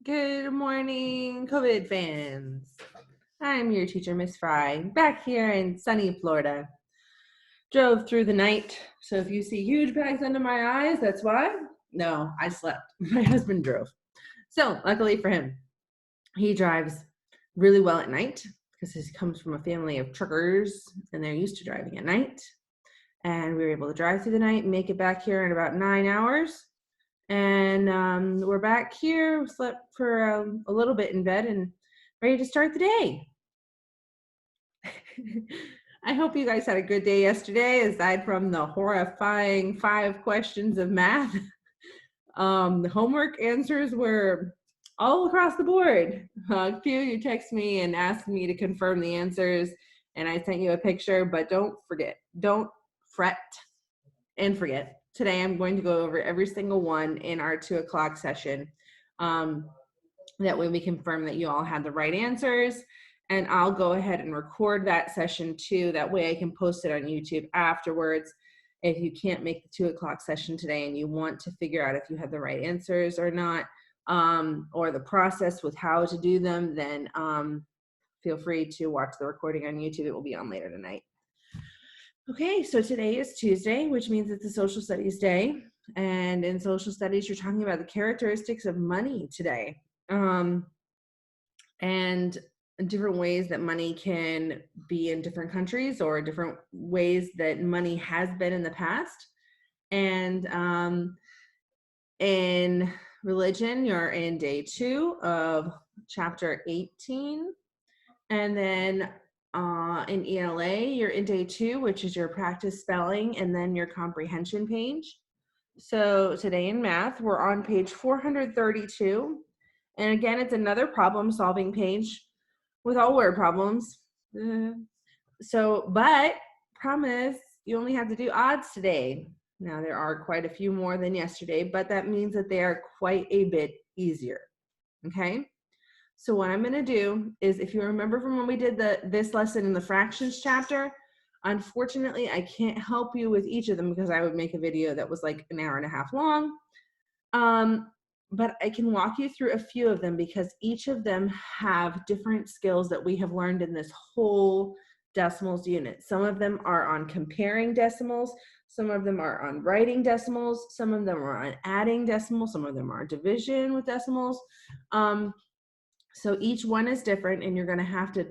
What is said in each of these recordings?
Good morning, COVID fans. I'm your teacher, Miss Fry, back here in sunny Florida. Drove through the night, so if you see huge bags under my eyes, that's why. No, I slept. My husband drove. So luckily for him, he drives really well at night because he comes from a family of truckers and they're used to driving at night. And we were able to drive through the night and make it back here in about 9 hours. And we're back here. We slept for a little bit in bed and ready to start the day. I hope you guys had a good day yesterday, aside from the horrifying 5 questions of math. The homework answers were all across the board. A few you text me and asked me to confirm the answers, and I sent you a picture, but don't fret and forget. Today I'm going to go over every single one in our 2 o'clock session. That way we confirm that you all had the right answers, and I'll go ahead and record that session too. That way I can post it on YouTube afterwards. If you can't make the 2 o'clock session today and you want to figure out if you have the right answers or not, or the process with how to do them, then feel free to watch the recording on YouTube. It will be on later tonight. Okay, so today is Tuesday, which means it's a social studies day. And in social studies, you're talking about the characteristics of money today. And different ways that money can be in different countries, or different ways that money has been in the past. And in religion, you're in day 2 of chapter 18. And then in ELA, you're in day 2, which is your practice spelling and then your comprehension page. So today in math, we're on page 432. And again, it's another problem solving page with all word problems. But promise, you only have to do odds today. Now there are quite a few more than yesterday, but that means that they are quite a bit easier. Okay? So what I'm going to do is, if you remember from when we did this lesson in the fractions chapter, unfortunately, I can't help you with each of them because I would make a video that was like an hour and a half long. But I can walk you through a few of them because each of them have different skills that we have learned in this whole decimals unit. Some of them are on comparing decimals. Some of them are on writing decimals. Some of them are on adding decimals. Some of them are division with decimals. So each one is different, and you're going to have to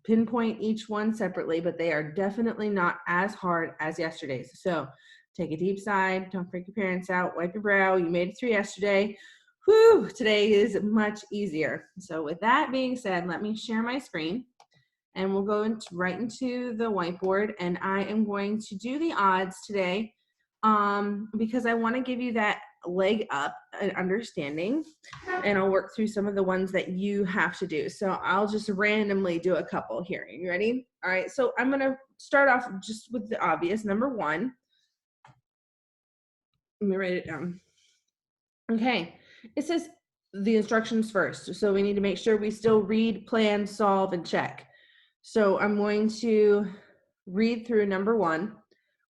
pinpoint each one separately, but they are definitely not as hard as yesterday's. So take a deep sigh, don't freak your parents out, wipe your brow. You made it through yesterday. Whew, today is much easier. So with that being said, let me share my screen, and we'll go right into the whiteboard, and I am going to do the odds today because I want to give you that leg up an understanding, and I'll work through some of the ones that you have to do. So I'll just randomly do a couple here. You ready? All right, so I'm going to start off just with the obvious. Number 1. Let me write it down. Okay, it says the instructions first. So we need to make sure we still read, plan, solve, and check. So I'm going to read through number 1,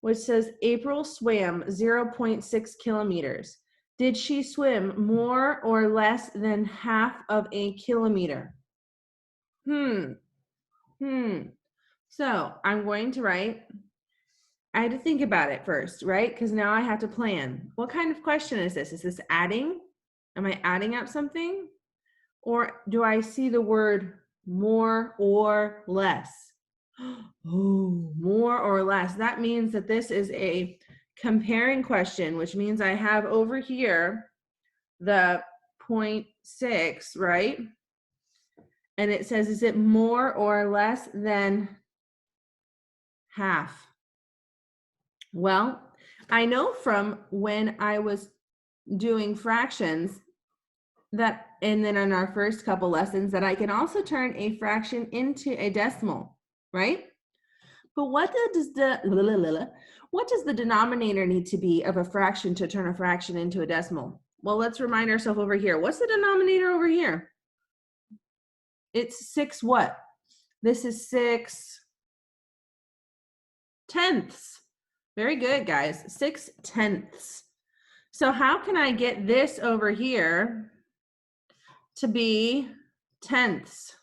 which says April swam 0.6 kilometers. Did she swim more or less than half of a kilometer? So I'm going to write, I had to think about it first, right? Because now I have to plan. What kind of question is this? Is this adding? Am I adding up something? Or do I see the word more or less? Oh, more or less. That means that this is a comparing question, which means I have over here the 0.6, right? And it says, is it more or less than half? Well, I know from when I was doing fractions that, and then in our first couple lessons, that I can also turn a fraction into a decimal, right? But what does the denominator need to be of a fraction to turn a fraction into a decimal? Well, let's remind ourselves over here. What's the denominator over here? It's 6 what? This is 6 tenths. Very good, guys. 6 tenths. So how can I get this over here to be tenths.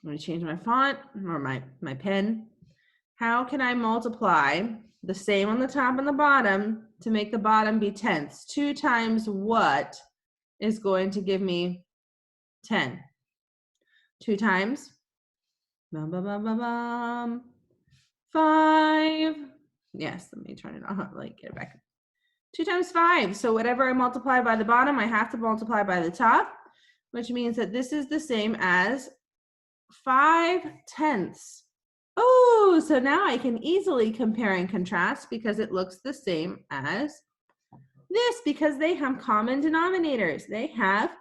I'm going to change my font or my pen. How can I multiply the same on the top and the bottom to make the bottom be tenths? 2 times what is going to give me 10? 2 times 5. Yes, let me turn it on, like get it back. 2 times 5. So whatever I multiply by the bottom, I have to multiply by the top, which means that this is the same as 5 tenths. Oh, so now I can easily compare and contrast because it looks the same as this because they have common denominators. They have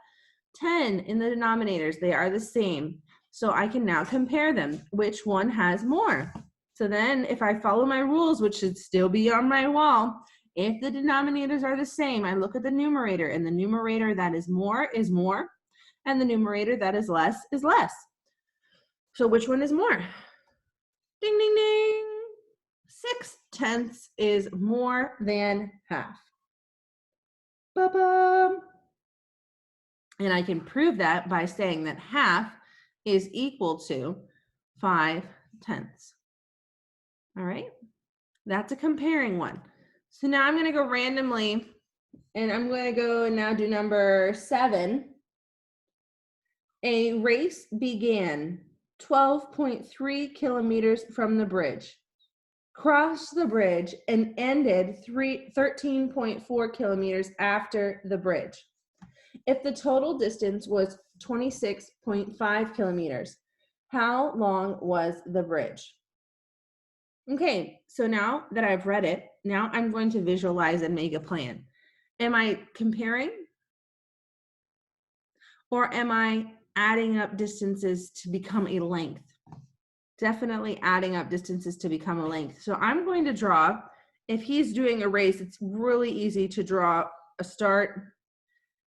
10 in the denominators. They are the same. So I can now compare them. Which one has more? So then if I follow my rules, which should still be on my wall, if the denominators are the same, I look at the numerator, and the numerator that is more, and the numerator that is less. So which one is more? Ding, ding, ding. 6 tenths is more than half. Ba-bum. And I can prove that by saying that half is equal to 5 tenths. All right, that's a comparing one. So now I'm going to go randomly, and I'm going to go and now do number 7. A race began 12.3 kilometers from the bridge, crossed the bridge, and ended 13.4 kilometers after the bridge. If the total distance was 26.5 kilometers, how long was the bridge? Okay, so now that I've read it, now I'm going to visualize and make a plan. Am I comparing? Or am I adding up distances to become a length? Definitely adding up distances to become a length. So I'm going to draw, if he's doing a race, it's really easy to draw a start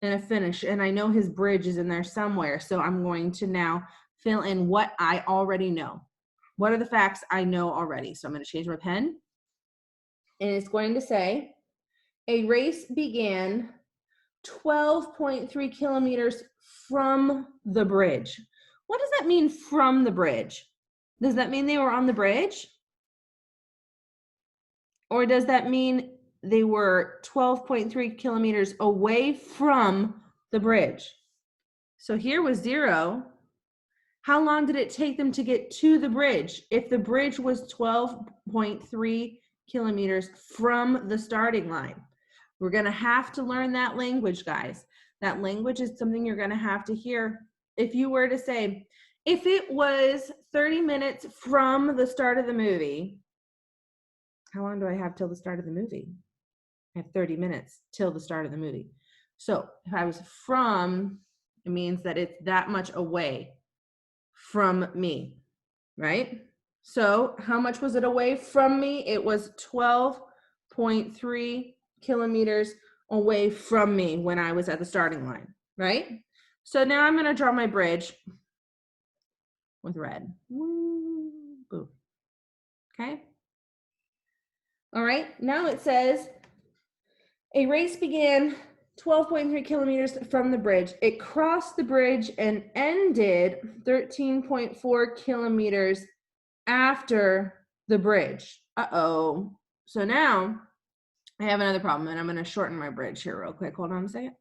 and a finish. And I know his bridge is in there somewhere. So I'm going to now fill in what I already know. What are the facts I know already? So I'm going to change my pen. And it's going to say, a race began 12.3 kilometers from the bridge. What does that mean, from the bridge? Does that mean they were on the bridge? Or does that mean they were 12.3 kilometers away from the bridge? So here was 0. How long did it take them to get to the bridge? If the bridge was 12.3 kilometers from the starting line. We're going to have to learn that language, guys. That language is something you're going to have to hear. If you were to say, if it was 30 minutes from the start of the movie, how long do I have till the start of the movie? I have 30 minutes till the start of the movie. So if I was from, it means that it's that much away from me, right? So how much was it away from me? It was 12.3 kilometers away from me when I was at the starting line, right? So now I'm going to draw my bridge with red. Boom. Okay. All right. Now it says a race began 12.3 kilometers from the bridge. It crossed the bridge and ended 13.4 kilometers after the bridge. Uh-oh. So now I have another problem, and I'm going to shorten my bridge here real quick. Hold on a second.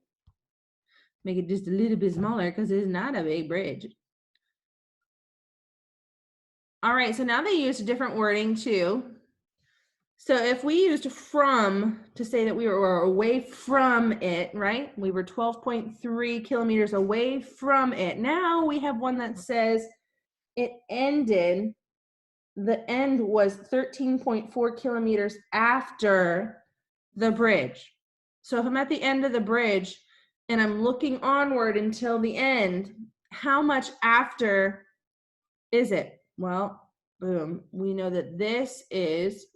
Make it just a little bit smaller because it's not a big bridge. All right, so now they used different wording too. So if we used from to say that we were away from it, right? We were 12.3 kilometers away from it. Now we have one that says it ended, the end was 13.4 kilometers after the bridge. So if I'm at the end of the bridge and I'm looking onward until the end, how much after is it? Well, boom, we know that this is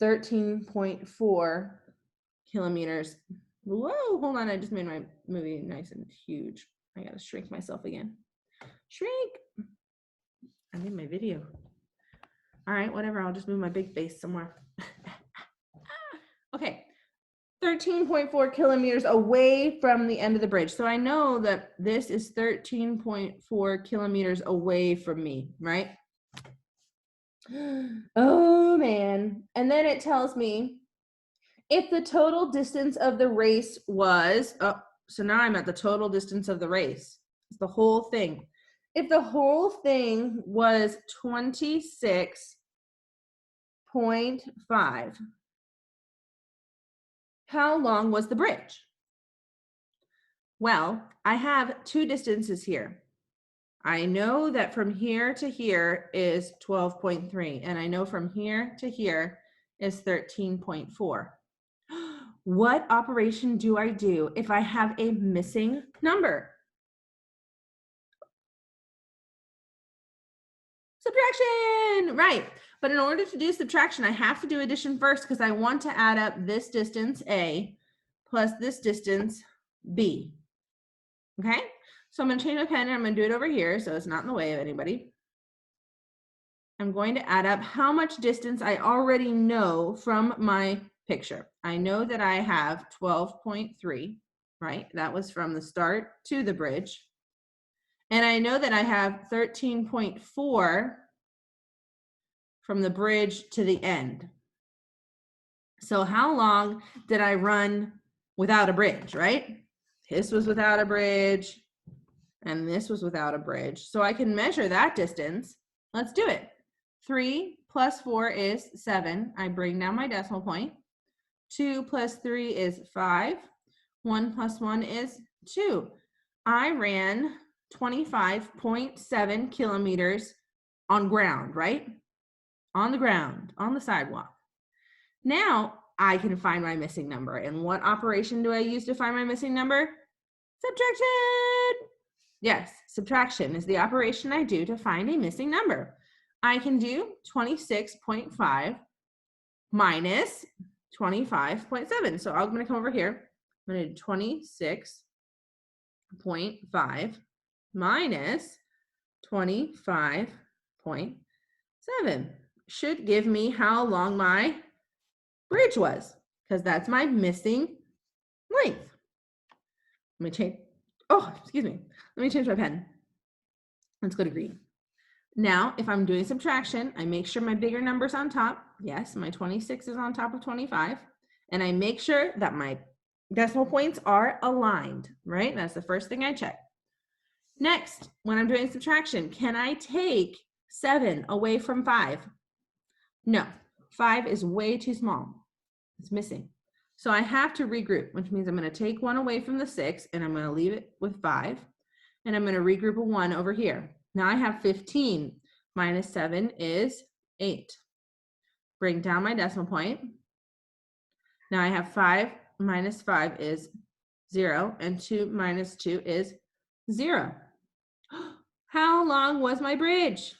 13.4 kilometers. Whoa, hold on, I just made my movie nice and huge. I gotta shrink myself again. Shrink. I made my video. All right, whatever, I'll just move my big face somewhere. Okay, 13.4 kilometers away from the end of the bridge. So I know that this is 13.4 kilometers away from me, right? Oh man. And then it tells me if the total distance of the race was, oh, so now I'm at the total distance of the race. It's the whole thing. If the whole thing was 26.5, how long was the bridge? Well, I have two distances here. I know that from here to here is 12.3, and I know from here to here is 13.4. What operation do I do if I have a missing number? Subtraction, right. But in order to do subtraction, I have to do addition first because I want to add up this distance A plus this distance B. Okay, so I'm going to change my pen and I'm going to do it over here so it's not in the way of anybody. I'm going to add up how much distance I already know from my picture. I know that I have 12.3, right? That was from the start to the bridge. And I know that I have 13.4 from the bridge to the end. So how long did I run without a bridge, right? This was without a bridge, and this was without a bridge. So I can measure that distance. Let's do it. 3 plus 4 is 7. I bring down my decimal point. 2 plus 3 is 5. 1 plus 1 is 2. I ran 25.7 kilometers on ground, right? On the ground, on the sidewalk. Now I can find my missing number. And what operation do I use to find my missing number? Subtraction. Yes, subtraction is the operation I do to find a missing number. I can do 26.5 minus 25.7. So I'm going to come over here. I'm going to do 26.5 minus 25.7. Should give me how long my bridge was, because that's my missing length. Let me change. Oh, excuse me. Let me change my pen. Let's go to green. Now, if I'm doing subtraction, I make sure my bigger number's on top. Yes, my 26 is on top of 25. And I make sure that my decimal points are aligned, right? That's the first thing I check. Next, when I'm doing subtraction, can I take 7 away from 5? No, 5 is way too small. It's missing. So I have to regroup, which means I'm going to take 1 away from the 6 and I'm going to leave it with 5. And I'm going to regroup a 1 over here. Now I have 15 minus 7 is 8. Bring down my decimal point. Now I have 5 minus 5 is 0 and 2 minus 2 is 0. How long was my bridge?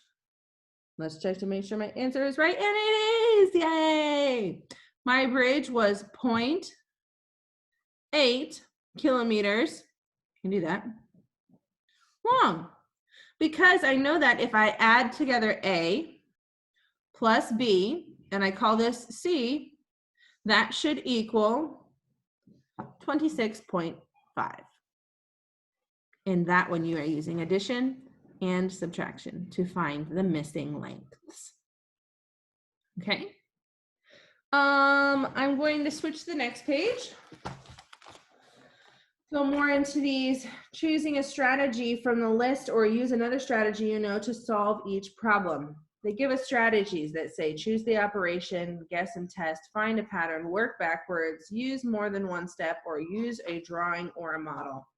Let's check to make sure my answer is right, and it is, yay! My bridge was 0.8 kilometers, you can do that, long. Because I know that if I add together A plus B, and I call this C, that should equal 26.5. And that one you are using addition and subtraction to find the missing lengths. Okay. I'm going to switch to the next page. Go more into these, choosing a strategy from the list or use another strategy you know to solve each problem. They give us strategies that say choose the operation, guess and test, find a pattern, work backwards, use more than one step, or use a drawing or a model.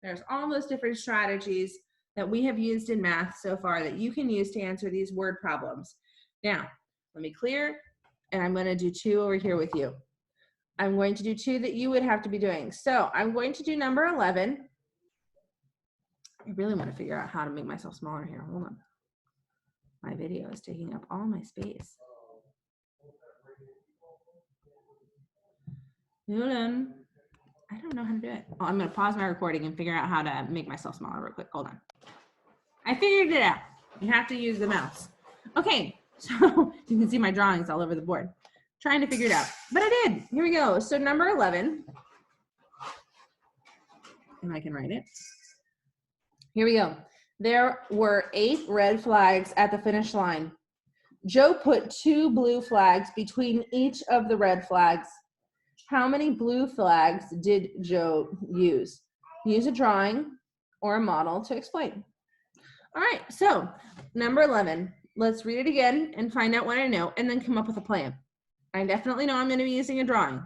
There's all those different strategies that we have used in math so far that you can use to answer these word problems. Now, let me clear, and I'm going to do 2 over here with you. I'm going to do 2 that you would have to be doing. So I'm going to do number 11. I really want to figure out how to make myself smaller here. Hold on. My video is taking up all my space. Hold on. I don't know how to do it. Oh, I'm going to pause my recording and figure out how to make myself smaller real quick. Hold on. I figured it out. You have to use the mouse. Okay, so you can see my drawings all over the board. trying to figure it out, but I did. Here we go. So number 11, and I can write it. Here we go. There were 8 red flags at the finish line. Joe put 2 blue flags between each of the red flags. How many blue flags did Joe use? Use a drawing or a model to explain. All right, so number 11, let's read it again and find out what I know and then come up with a plan. I definitely know I'm going to be using a drawing,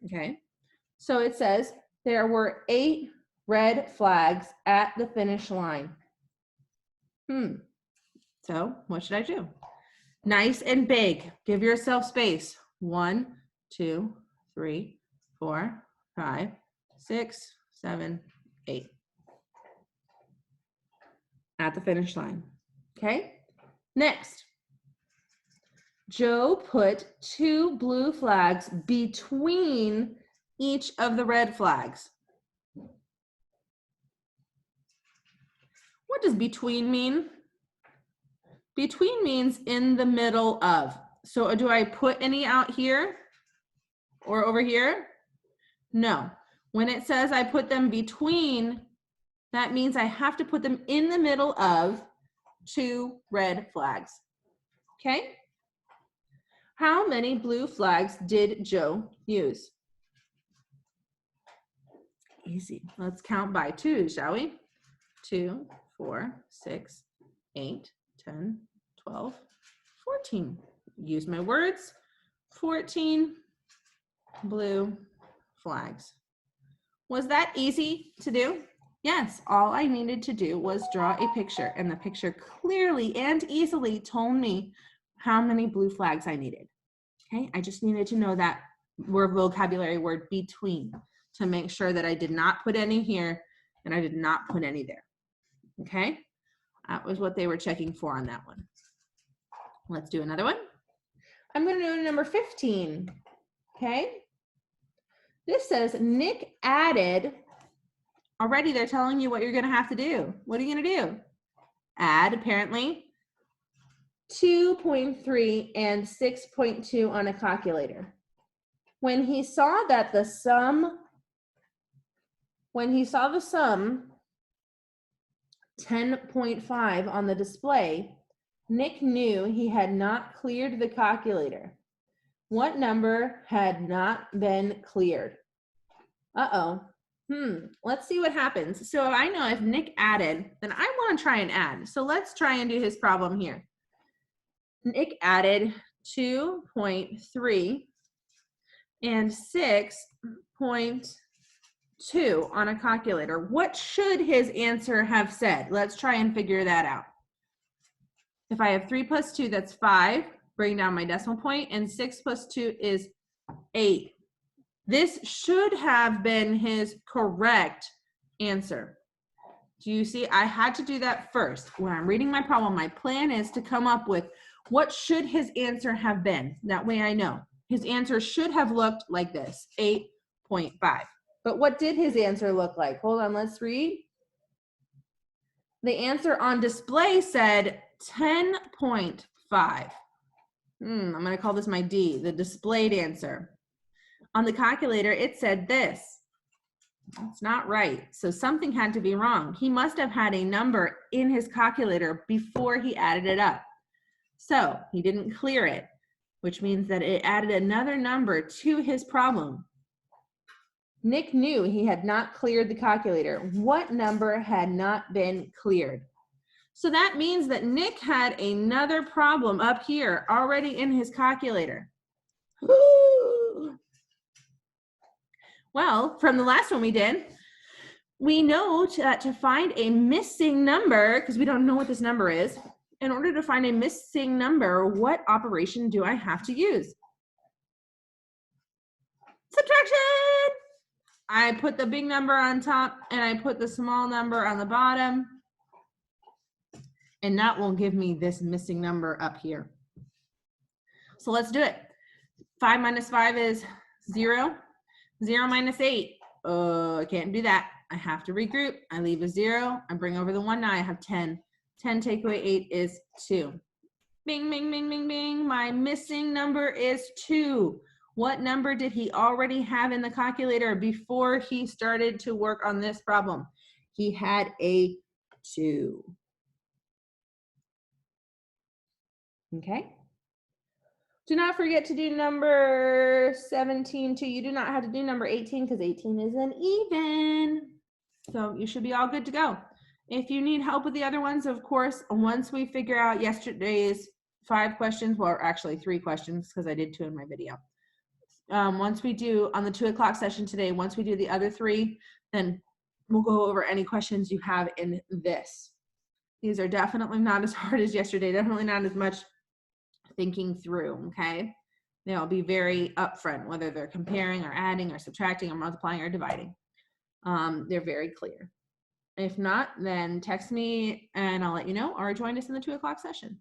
okay? So it says there were 8 red flags at the finish line. So what should I do? Nice and big. Give yourself space. 1, 2, 3, 4, 5, 6, 7, 8. At the finish line. Okay? Next. Joe put 2 blue flags between each of the red flags. What does between mean? Between means in the middle of. So do I put any out here or over here? No. When it says I put them between, that means I have to put them in the middle of 2 red flags. Okay? How many blue flags did Joe use? Easy. Let's count by 2, shall we? 2, 4, 6, 8, 10, 12, 14. Use my words. 14 blue flags. Was that easy to do? Yes, all I needed to do was draw a picture, and the picture clearly and easily told me how many blue flags I needed. Okay, I just needed to know that vocabulary word between to make sure that I did not put any here and I did not put any there. Okay, that was what they were checking for on that one. Let's do another one. I'm going to do number 15. Okay, this says Nick added. Already they're telling you what you're going to have to do. What are you going to do? Add, apparently, 2.3 and 6.2 on a calculator. When he saw the sum 10.5 on the display, Nick knew he had not cleared the calculator. What number had not been cleared? Let's see what happens. So I know if Nick added, then I want to try and add. So let's try and do his problem here. Nick added 2.3 and 6.2 on a calculator. What should his answer have said? Let's try and figure that out. If I have 3 plus 2, that's 5. Bring down my decimal point, and 6 plus 2 is 8. This should have been his correct answer. Do you see? I had to do that first. When I'm reading my problem, my plan is to come up with what should his answer have been. That way I know. His answer should have looked like this, 8.5. But what did his answer look like? Hold on, let's read. The answer on display said 10.5. I'm going to call this my D, the displayed answer. On the calculator, it said this. That's not right. So something had to be wrong. He must have had a number in his calculator before he added it up. So he didn't clear it, which means that it added another number to his problem. Nick knew he had not cleared the calculator. What number had not been cleared? So that means that Nick had another problem up here already in his calculator. Well, from the last one we did, we know that to find a missing number, because we don't know what this number is, in order to find a missing number, what operation do I have to use? Subtraction! I put the big number on top and I put the small number on the bottom. And that will give me this missing number up here. So let's do it. 5 minus 5 is 0. 0 minus 8. I can't do that. I have to regroup. I leave a 0. I bring over the 1. Now I have 10. 10 take away 8 is 2. Bing, bing, bing, bing, bing. My missing number is 2. What number did he already have in the calculator before he started to work on this problem? He had a 2. Okay. Do not forget to do number 17 too. You do not have to do number 18 because 18 is an even. So you should be all good to go. If you need help with the other ones, of course, once we figure out yesterday's 5 questions, well, actually 3 questions because I did 2 in my video. Once we do on the 2 o'clock session today, once we do the other 3, then we'll go over any questions you have in this. These are definitely not as hard as yesterday, definitely not as much thinking through, okay? They'll be very upfront, whether they're comparing or adding or subtracting or multiplying or dividing. They're very clear. If not, then text me and I'll let you know, or join us in the 2 o'clock session.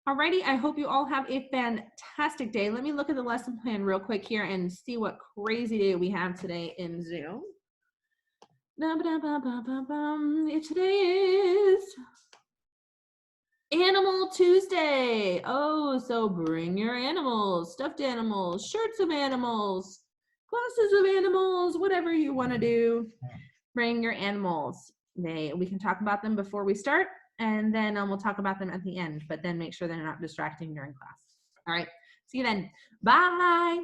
Alrighty, I hope you all have a fantastic day. Let me look at the lesson plan real quick here and see what crazy day we have today in Zoom. Today is Animal Tuesday. Oh, so bring your animals, stuffed animals, shirts of animals, glasses of animals, whatever you want to do. Bring your animals. We can talk about them before we start, and then we'll talk about them at the end, but then make sure they're not distracting during class. All right, see you then. Bye.